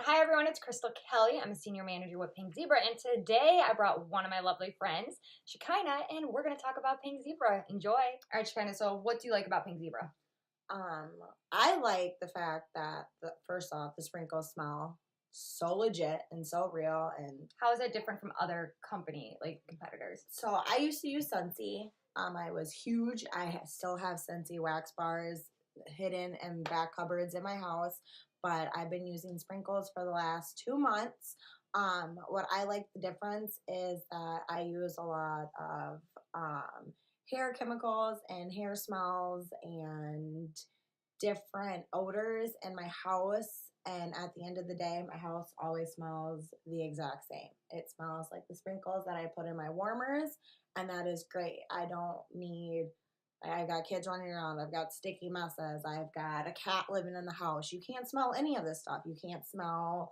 Hi everyone, it's Crystal Kelly. I'm a senior manager with Pink Zebra, and today I brought one of my lovely friends, Shekinah, and we're going to talk about Pink Zebra. Enjoy. All right, Shekinah, so what do you like about Pink Zebra? I like the fact that, first off, the sprinkles smell so legit and so real. And How is that different from other competitors? so I used to use Scentsy. I was huge. I still have Scentsy wax bars hidden in back cupboards in my house, but I've been using sprinkles for the last 2 months. What I like the difference is that I use a lot of hair chemicals and hair smells and different odors in my house. And at the end of the day, my house always smells the exact same. It smells like the sprinkles that I put in my warmers, and that is great. I don't need, I've got kids running around, I've got sticky messes, I've got a cat living in the house. You can't smell any of this stuff. You can't smell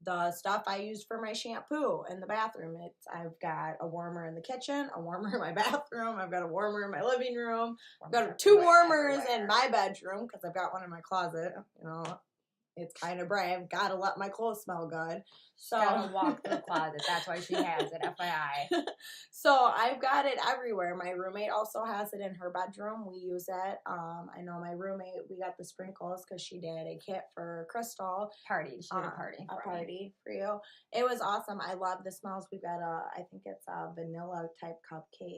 the stuff I use for my shampoo in the bathroom. I've got a warmer in the kitchen, a warmer in my bathroom, I've got a warmer in my living room, I've got 2 warmers in my bedroom because I've got one in my closet. You know, it's kind of brave. Gotta let my clothes smell good. So Gotta walk through the closet. That's why she has it, FYI. So I've got it everywhere. My roommate also has it in her bedroom. We use it. I know my roommate, we got the sprinkles because she did a kit for Crystal. She did a party. A party for you. It was awesome. I love the smells. We've got I think it's a vanilla type cupcake.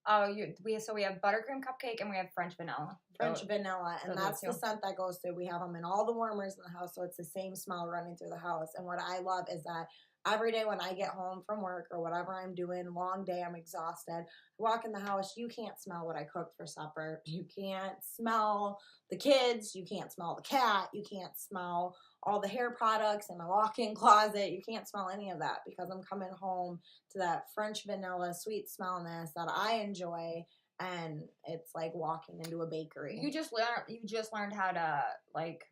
Oh, we have buttercream cupcake and we have French vanilla. French vanilla, and that's the scent that goes through. We have them in all the warmers in the house, so it's the same smell running through the house. And what I love is that every day when I get home from work or whatever I'm doing, long day, I'm exhausted, I walk in the house, you can't smell what I cooked for supper. You can't smell the kids. You can't smell the cat. You can't smell all the hair products in my walk-in closet. You can't smell any of that because I'm coming home to that French vanilla sweet smellness that I enjoy, and it's like walking into a bakery. You just learned how to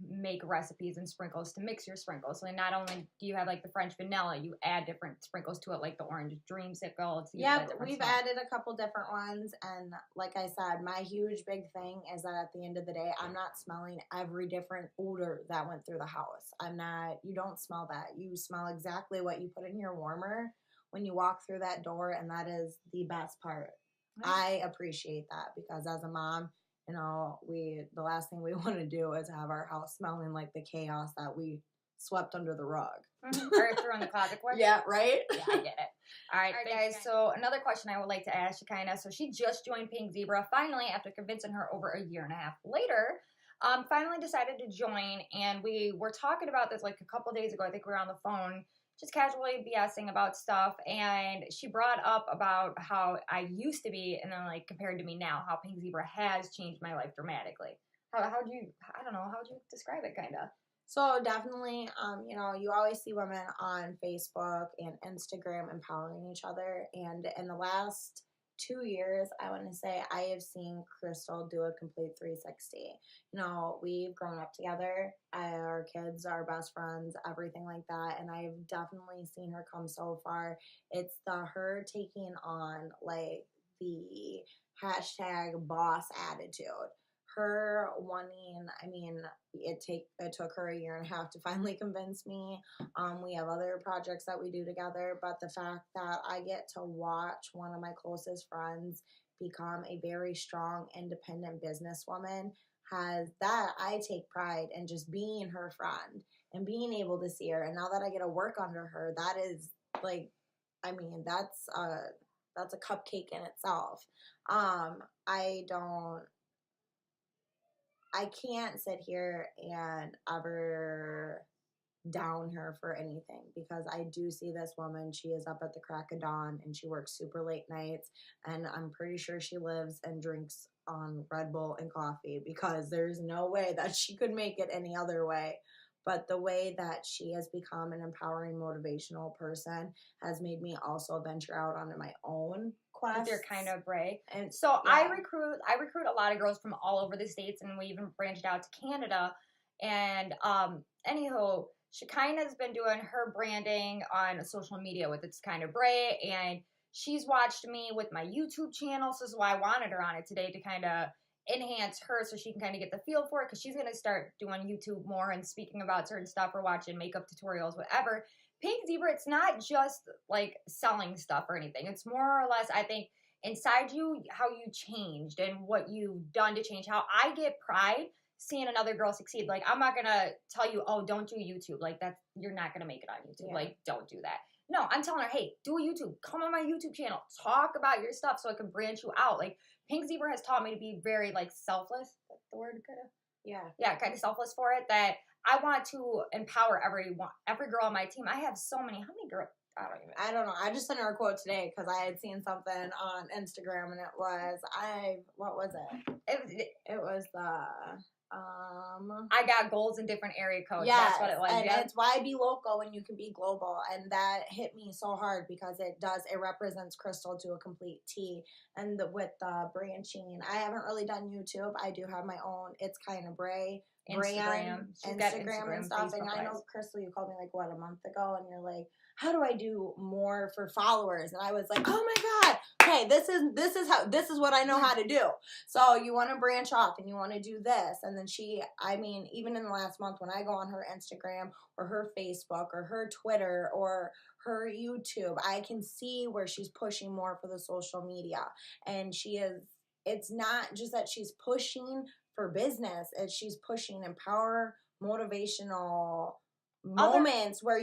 make recipes and sprinkles to mix your sprinkles. So not only do you have the French vanilla, you add different sprinkles to it, like the orange dreamsicle. Yep, we've added a couple different ones, and like I said, my huge big thing is that at the end of the day, I'm not smelling every different odor that went through the house. You don't smell that. You smell exactly what you put in your warmer when you walk through that door, and that is the best part. I appreciate that because as a mom, the last thing we want to do is have our house smelling like the chaos that we swept under the rug. Or threw in the closet quick. Yeah, right? Yeah, I get it. All right, guys. So another question I would like to ask Shekinah. So she just joined Pink Zebra finally after convincing her over a year and a half later. Finally decided to join, and we were talking about this a couple days ago. I think we were on the phone just casually BSing about stuff, and she brought up about how I used to be and then compared to me now, how Pink Zebra has changed my life dramatically. How would you describe it, kind of? So definitely, you always see women on Facebook and Instagram empowering each other, and in the last 2 years, I want to say I have seen Crystal do a complete 360. We've grown up together. Our kids are best friends, everything like that. And I've definitely seen her come so far. It's her taking on the hashtag boss attitude. Her wanting, it took her a year and a half to finally convince me. We have other projects that we do together, but the fact that I get to watch one of my closest friends become a very strong, independent businesswoman I take pride in just being her friend and being able to see her. And now that I get to work under her, that is that's a cupcake in itself. I can't sit here and ever down her for anything because I do see this woman. She is up at the crack of dawn and she works super late nights, and I'm pretty sure she lives and drinks on Red Bull and coffee because there's no way that she could make it any other way. But the way that she has become an empowering, motivational person has made me also venture out onto my own quest. You're kind of brave. And so yeah. I recruit a lot of girls from all over the states, and we even branched out to Canada. And anyhow, Shekinah's been doing her branding on social media with It's Kind of Bray, and she's watched me with my YouTube channel, so this is why I wanted her on it today to kind of enhance her so she can kind of get the feel for it, because she's going to start doing YouTube more and speaking about certain stuff or watching makeup tutorials, whatever. Pink Zebra, it's not just like selling stuff or anything. It's more or less, I think, inside you, how you changed and what you've done to change. How I get pride seeing another girl succeed. Like, I'm not gonna tell you, oh, don't do YouTube. Like, that's, you're not gonna make it on YouTube. Yeah. Like, don't do that. No, I'm telling her, hey, do a YouTube. Come on my YouTube channel. Talk about your stuff so I can branch you out. Like, Pink Zebra has taught me to be very, like, selfless. That's the word, kind of? Yeah, kind of selfless for it. That I want to empower every girl on my team. I have so many. How many girls? I don't know. I just sent her a quote today because I had seen something on Instagram and it was, what was it? It was I got goals in different area codes. Yes, That's what it was. and Yeah. it's why be local when you can be global, and that hit me so hard because it represents Crystal to a complete T. And with the branching, I haven't really done YouTube. I do have my own. It's kind of brand, Instagram and stuff. Facebook And I know, Lives. Crystal, you called me like what, a month ago, and you're like, how do I do more for followers? And I was like, oh my God, okay, this is what I know how to do. So you want to branch off and you want to do this. And then even in the last month when I go on her Instagram or her Facebook or her Twitter or her YouTube, I can see where she's pushing more for the social media. And it's not just that she's pushing for business, she's pushing motivational moments where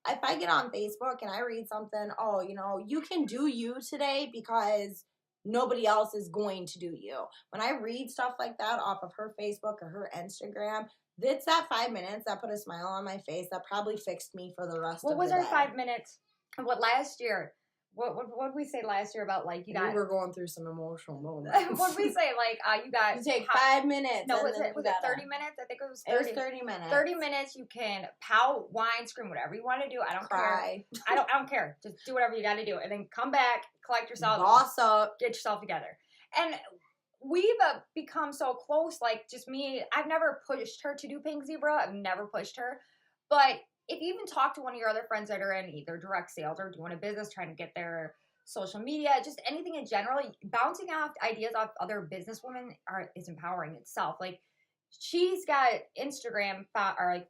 if I get on Facebook and I read something, oh, you can do you today because nobody else is going to do you. When I read stuff like that off of her Facebook or her Instagram, it's that 5 minutes that put a smile on my face that probably fixed me for the rest of the day. What was our 5 minutes? What last year? What did we say last year about, like, you got... We were going through some emotional moments. What did we say? Like, you got... You take 5 minutes. No, was it 30 minutes? I think it was 30. It was 30 minutes. 30 minutes, you can pout, whine, scream, whatever you want to do. I don't Cry. care. I don't care. Just do whatever you got to do. And then come back, collect yourself. Boss up. Get yourself together. And we've become so close, like, just me. I've never pushed her to do Pink Zebra. I've never pushed her. But if you even talk to one of your other friends that are in either direct sales or doing a business, trying to get their social media, just anything in general, bouncing off ideas off other businesswomen is empowering itself. Like, she's got Instagram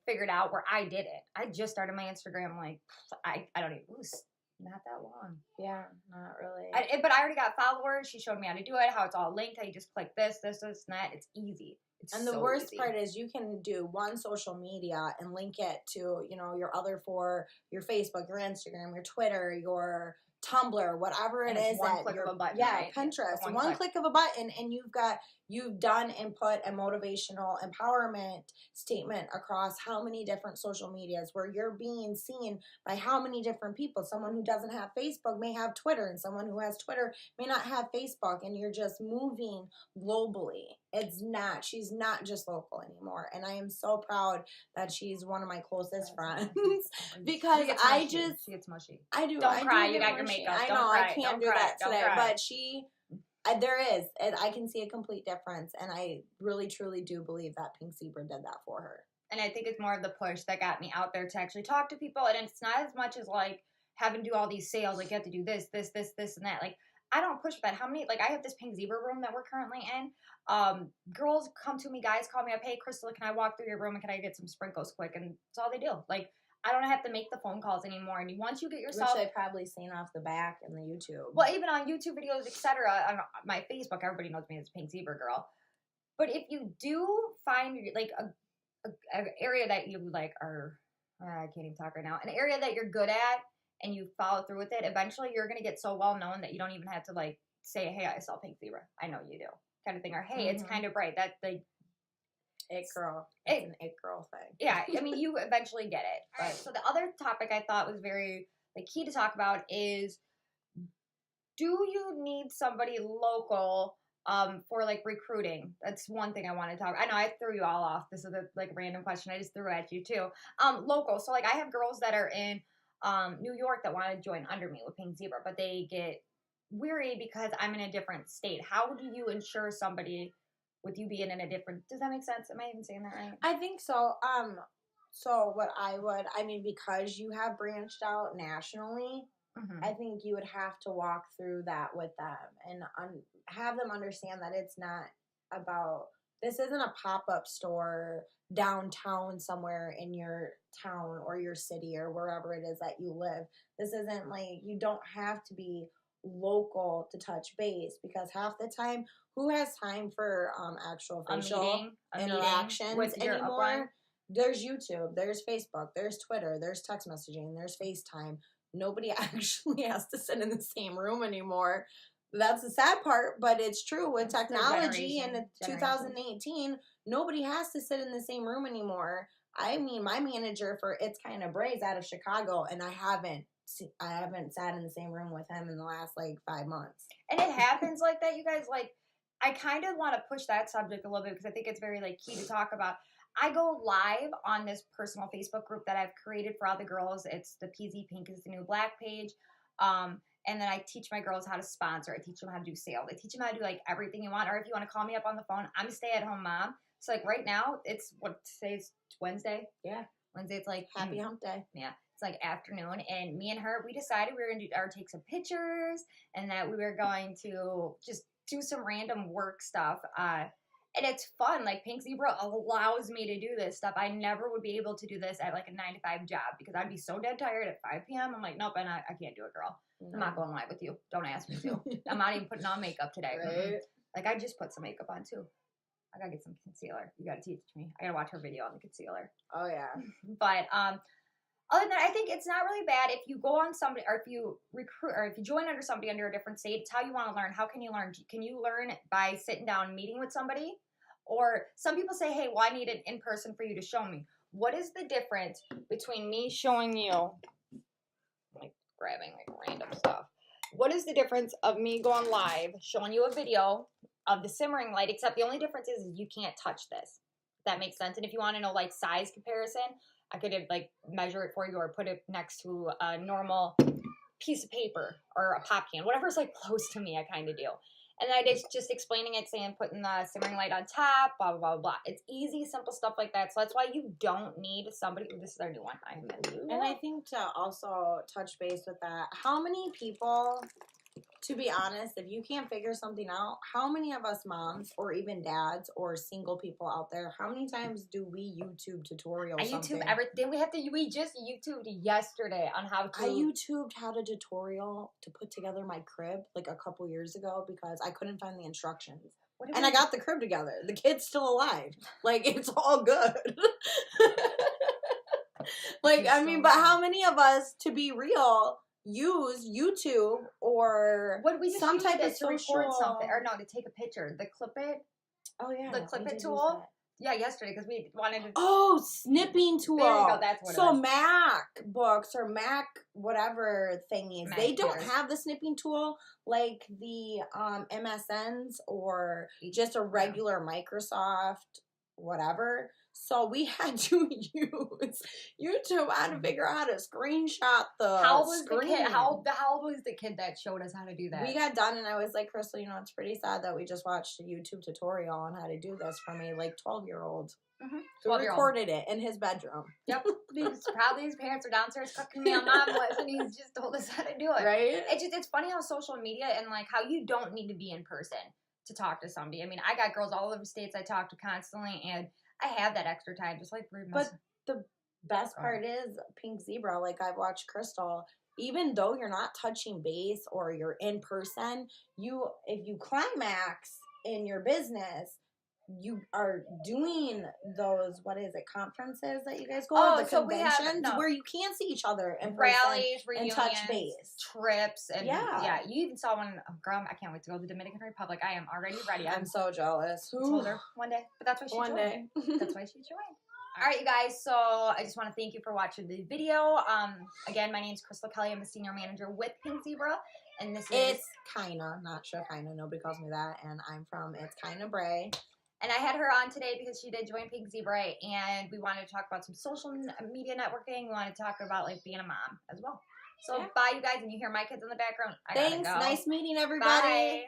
figured out where I did it. I just started my Instagram, like, I don't even, it was not that long. Yeah, not really. But I already got followers. She showed me how to do it, how it's all linked, how you just click this, and that. It's easy. And the worst part is you can do one social media and link it to, your other four, your Facebook, your Instagram, your Twitter, your Tumblr, whatever it is. One click of a button. Yeah, right? Pinterest. One click of a button, and you've done and put a motivational empowerment statement across how many different social medias where you're being seen by how many different people. Someone who doesn't have Facebook may have Twitter, and someone who has Twitter may not have Facebook, and you're just moving globally. She's not just local anymore. And I am so proud that she's one of my closest friends because she gets mushy. I do. Don't cry. Do you got mushy. your makeup. I Don't know. cry. I can't do that today. But there is. I can see a complete difference. And I really, truly do believe that Pink Zebra did that for her. And I think it's more of the push that got me out there to actually talk to people. And it's not as much as like having to do all these sales. Like, you have to do this, and that. Like, I don't push that. How many, like, I have this Pink Zebra room that we're currently in. Girls come to me, guys call me up, hey, Crystal, can I walk through your room and can I get some sprinkles quick? And that's all they do. Like, I don't have to make the phone calls anymore. And once you get yourself... Which they've probably seen off the back in the YouTube. Well, even on YouTube videos, etc. On my Facebook, everybody knows me as Pink Zebra Girl. But if you do find, like, an area that you, like, are... I can't even talk right now. An area that you're good at, and you follow through with it, eventually you're going to get so well known that you don't even have to, like, say, hey, I sell Pink Zebra. I know you do. Kind of thing. Or, hey, it's kind of bright. That, like... It girl. It's an it girl thing. Yeah, I mean, you eventually get it. But so the other topic I thought was very key to talk about is, do you need somebody local for like recruiting? That's one thing I want to talk. I know I threw you all off. This is a random question I just threw at you too. Local. So like I have girls that are in New York that want to join under me with Pink Zebra, but they get weary because I'm in a different state. How do you ensure somebody with you being in a different, does that make sense? Am I even saying that right? I think so. So what because you have branched out nationally, I think you would have to walk through that with them and have them understand that it's not about, this isn't a pop-up store downtown somewhere in your town or your city or wherever it is that you live. This isn't like, you don't have to be local to touch base, because half the time, who has time for actual facial interactions with your anymore? upline? There's YouTube, there's Facebook, there's Twitter, there's text messaging, there's FaceTime. Nobody actually has to sit in the same room anymore. That's the sad part, but it's true with technology. And in 2018, nobody has to sit in the same room anymore. I mean, my manager for It's Kinda Bray is out of Chicago, and I haven't sat in the same room with him in the last like 5 months. And it happens like that, you guys. Like, I kind of want to push that subject a little bit because I think it's very like key to talk about. I go live on this personal Facebook group that I've created for all the girls. It's the PZ Pink is the New Black page. And then I teach my girls how to sponsor. I teach them how to do sales. I teach them how to do like everything you want. Or if you want to call me up on the phone, I'm a stay-at-home mom. So like right now, it's today's Wednesday. Yeah. Wednesday, it's like happy hump day. Yeah. It's like afternoon. And me and her, we decided we were going to take some pictures and that we were going to just do some random work stuff. And it's fun. Like, Pink Zebra allows me to do this stuff. I never would be able to do this at like a 9-to-5 job because I'd be so dead tired at 5 p.m. I'm like, nope, I can't do it, girl. I'm not going live with you. Don't ask me to. I'm not even putting on makeup today. Right. Like, I just put some makeup on too. I gotta get some concealer. You gotta teach me. I gotta watch her video on the concealer. Oh yeah. But other than that, I think it's not really bad if you go on somebody, or if you recruit, or if you join under somebody under a different state. It's how you want to learn. How can you learn? Can you learn by sitting down and meeting with somebody? Or some people say, hey, well, I need it in person for you to show me. What is the difference between me showing you, like grabbing like random stuff? What is the difference of me going live, showing you a video of the simmering light, except the only difference is you can't touch this. If that makes sense. And if you want to know like size comparison, I could have like measure it for you or put it next to a normal piece of paper or a pop can, whatever's like close to me, I kind of do. And I just explaining it, saying putting the simmering light on top, blah, blah, blah, blah. It's easy, simple stuff like that. So that's why you don't need somebody. This is our new one. And I think to also touch base with that, how many people, to be honest, if you can't figure something out, how many of us moms or even dads or single people out there, how many times do we YouTube tutorials? I YouTube everything. We just YouTubed yesterday on how to. I YouTubed how to tutorial to put together my crib like a couple years ago because I couldn't find the instructions. And I got the crib together. The kid's still alive. Like, it's all good. Like, I mean, but how many of us, to be real, use YouTube or some type of social... to record something, or no, to take a picture. The Clip It. Oh yeah, the Clip It tool. Yeah, yesterday because we wanted to. Oh, snipping tool. There you go. That's what. So MacBooks or Mac whatever thingies, they don't have the snipping tool like the MSNs or just a regular Microsoft whatever. So we had to use YouTube how to figure out how to screenshot the screen. How old was the kid that showed us how to do that? We got done and I was like, Crystal, you know, it's pretty sad that we just watched a YouTube tutorial on how to do this from a like 12-year-old. Who recorded it in his bedroom. Yep. Probably his parents are downstairs cooking meal omelets and he's just told us how to do it. Right? It's funny how social media and like how you don't need to be in person to talk to somebody. I mean, I got girls all over the states I talk to constantly and I have that extra time, just like But the best part is Pink Zebra. Like, I've watched Crystal. Even though you're not touching base or you're in person, if you climax in your business, you are doing those conferences that you guys go to, the conventions where you can see each other in person, rallies, reunions, and touch base, trips, and yeah. You even saw one. Oh, girl, I can't wait to go to the Dominican Republic. I am already ready. I'm so jealous. I told her one day, but that's why she joined. One day, that's why she joined. All right, you guys. So I just want to thank you for watching the video. Again, my name is Crystal Kelly. I'm a senior manager with Pink Zebra, and this is It's Kinda, not Shekinah. Nobody calls me that, and I'm from It's Kinda Bray. And I had her on today because she did join Pink Zebra, and we wanted to talk about some social media networking. We wanted to talk about like being a mom as well. So bye, you guys, and you hear my kids in the background. I Thanks. gotta go. Nice meeting everybody. Bye.